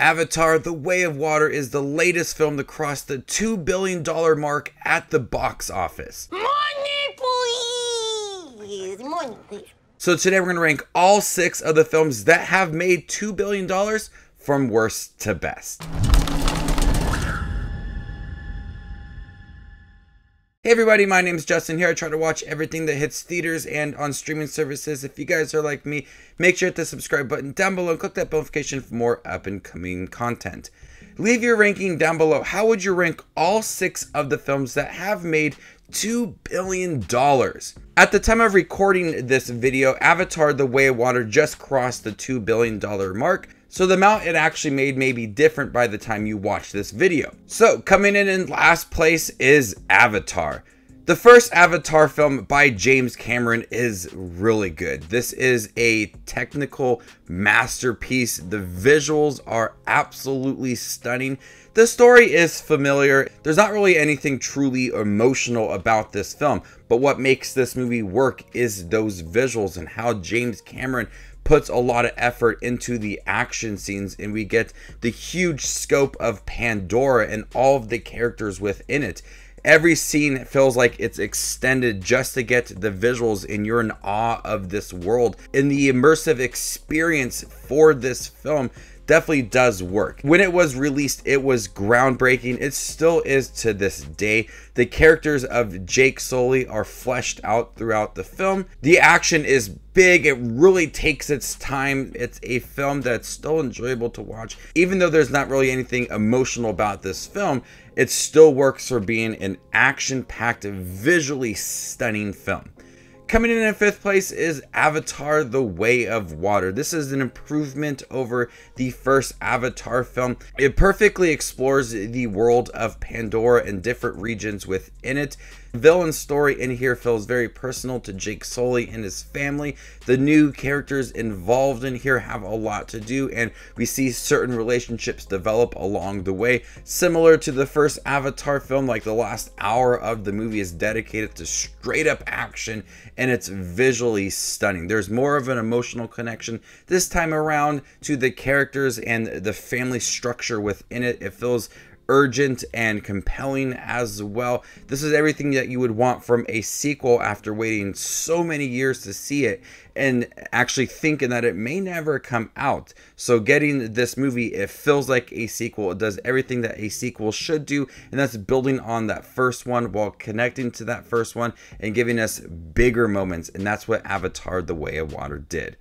Avatar: The Way of Water is the latest film to cross the $2 billion mark at the box office. Money, please! Money, please. So today we're going to rank all 6 of the films that have made $2 billion from worst to best. Hey everybody, my name is Justin here. I try to watch everything that hits theaters and on streaming services. If you guys are like me, make sure to hit the subscribe button down below and click that notification for more up and coming content. Leave your ranking down below. How would you rank all 6 of the films that have made $2 billion? At the time of recording this video, Avatar: The Way of Water just crossed the $2 billion mark. So the amount it actually made may be different by the time you watch this video. So coming in last place is Avatar. The first Avatar film by James Cameron is really good. This is a technical masterpiece. The visuals are absolutely stunning. The story is familiar. There's not really anything truly emotional about this film, but what makes this movie work is those visuals and how James Cameron puts a lot of effort into the action scenes, and we get the huge scope of Pandora and all of the characters within it. Every scene feels like it's extended just to get the visuals, and you're in awe of this world. And the immersive experience for this film definitely does work. When it was released, it was groundbreaking. It still is to this day. The characters of Jake Sully are fleshed out throughout the film. The action is big. It really takes its time. It's a film that's still enjoyable to watch. Even though there's not really anything emotional about this film, it still works for being an action-packed, visually stunning film. Coming in 5th place is Avatar: The Way of Water. This is an improvement over the first Avatar film. It perfectly explores the world of Pandora and different regions within it. The villain story in here feels very personal to Jake Sully and his family. The new characters involved in here have a lot to do, and we see certain relationships develop along the way. Similar to the first Avatar film, like the last hour of the movie is dedicated to straight up action, and it's visually stunning. There's more of an emotional connection this time around to the characters and the family structure within it. It feels urgent and compelling as well. This is everything that you would want from a sequel after waiting so many years to see it and actually thinking that it may never come out. So getting this movie, it feels like a sequel. It does everything that a sequel should do, and that's building on that first one while connecting to that first one and giving us bigger moments, and that's what Avatar: The Way of Water did.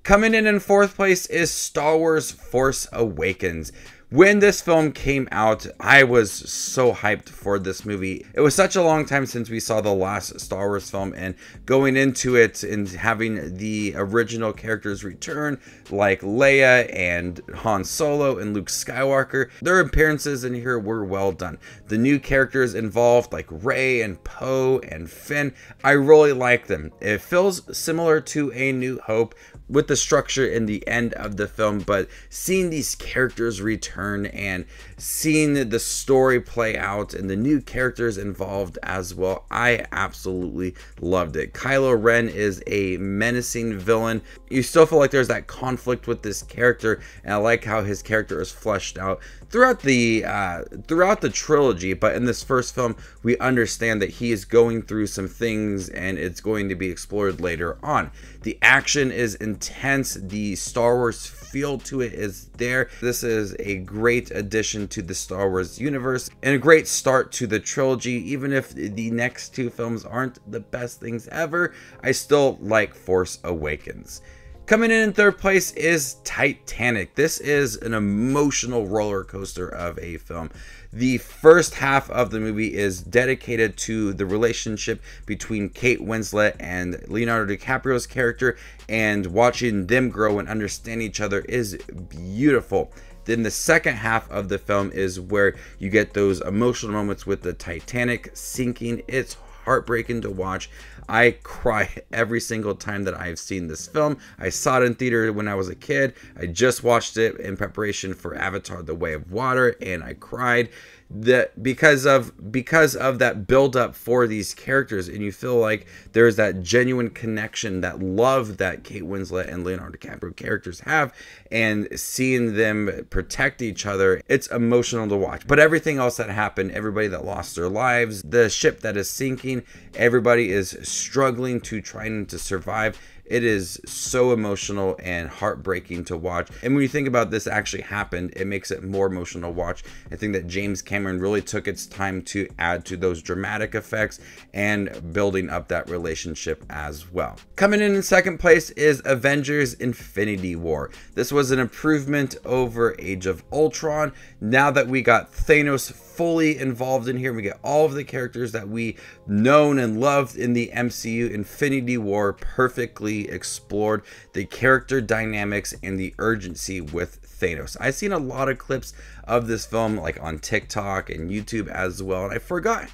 Coming in 4th place is Star Wars: Force Awakens. When this film came out, I was so hyped for this movie. It was such a long time since we saw the last Star Wars film, and going into it and having the original characters return, like Leia and Han Solo and Luke Skywalker, their appearances in here were well done. The new characters involved, like Rey and Poe and Finn, I really like them. It feels similar to A New Hope with the structure in the end of the film, but seeing these characters return and seeing the story play out and the new characters involved as well, I absolutely loved it. Kylo Ren is a menacing villain. You still feel like there's that conflict with this character, and I like how his character is fleshed out throughout the trilogy, but in this first film we understand that he is going through some things and it's going to be explored later on. The action is intense. The Star Wars feel to it is there. This is a great addition to the Star Wars universe and a great start to the trilogy. Even if the next 2 films aren't the best things ever, I still like Force Awakens. Coming in 3rd place is Titanic. This is an emotional roller coaster of a film. The first half of the movie is dedicated to the relationship between Kate Winslet and Leonardo DiCaprio's character, and watching them grow and understand each other is beautiful. Then the second half of the film is where you get those emotional moments with the Titanic sinking its heartbreaking to watch. I cry every single time that I've seen this film. I saw it in theater when I was a kid. I just watched it in preparation for Avatar: The Way of Water, and I cried because of that build up for these characters, and you feel like there's that genuine connection, that love that Kate Winslet and Leonardo DiCaprio characters have, and seeing them protect each other, it's emotional to watch. But everything else that happened, everybody that lost their lives, the ship that is sinking, everybody is struggling to trying to survive. It is so emotional and heartbreaking to watch. And when you think about this actually happened, it makes it more emotional to watch. I think that James Cameron really took its time to add to those dramatic effects and building up that relationship as well. Coming in second place is Avengers Infinity War. This was an improvement over Age of Ultron. Now that we got Thanos fully involved in here, we get all of the characters that we known and loved in the MCU. Infinity War perfectly explored the character dynamics and the urgency with Thanos. I've seen a lot of clips of this film like on TikTok and YouTube as well, and I forgot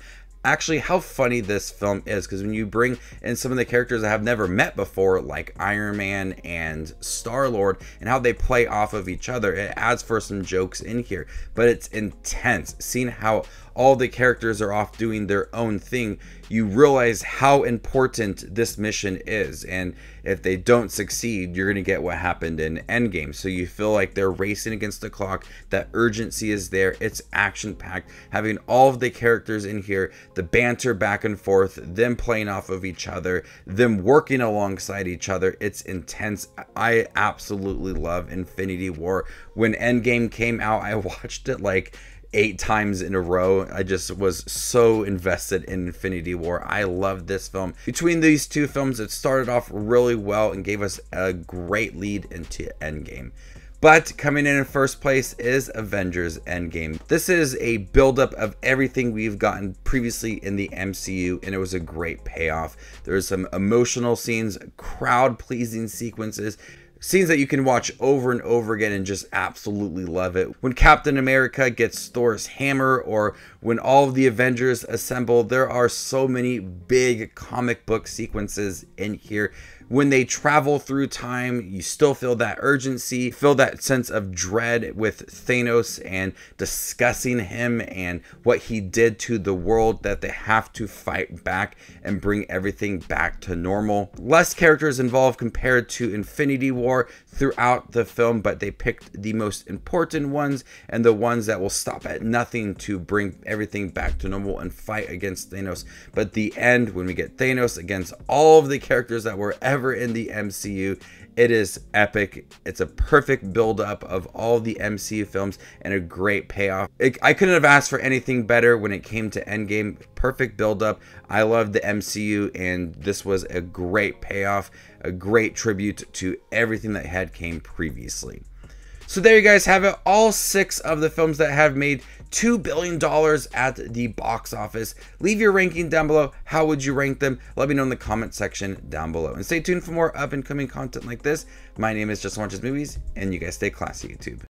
actually how funny this film is, because when you bring in some of the characters I have never met before, like Iron Man and Star-Lord, and how they play off of each other, it adds for some jokes in here. But it's intense seeing how all the characters are off doing their own thing. You realize how important this mission is, and if they don't succeed, you're gonna get what happened in Endgame. So you feel like they're racing against the clock. That urgency is there. It's action packed, having all of the characters in here, the banter back and forth, them playing off of each other, them working alongside each other. It's intense. I absolutely love Infinity War. When Endgame came out, I watched it like 8 times in a row. I just was so invested in Infinity War. I love this film. Between these two films, it started off really well and gave us a great lead into Endgame. But coming in first place is Avengers Endgame. This is a buildup of everything we've gotten previously in the MCU, and it was a great payoff. There's some emotional scenes, crowd-pleasing sequences, scenes that you can watch over and over again and just absolutely love it. When Captain America gets Thor's hammer, or when all of the Avengers assemble, there are so many big comic book sequences in here. When they travel through time, you still feel that urgency, feel that sense of dread with Thanos and discussing him and what he did to the world, that they have to fight back and bring everything back to normal. Less characters involved compared to Infinity War throughout the film, but they picked the most important ones and the ones that will stop at nothing to bring everything back to normal and fight against Thanos. But the end, when we get Thanos against all of the characters that were ever in the MCU, it is epic. It's a perfect build-up of all the MCU films and a great payoff. I couldn't have asked for anything better when it came to Endgame. Perfect build-up. I love the MCU, and this was a great payoff, a great tribute to everything that had came previously. So there you guys have it, all 6 of the films that have made $2 billion at the box office. Leave your ranking down below. How would you rank them? Let me know in the comment section down below. And stay tuned for more up and coming content like this. My name is Just Watches Movies, and you guys stay classy, YouTube.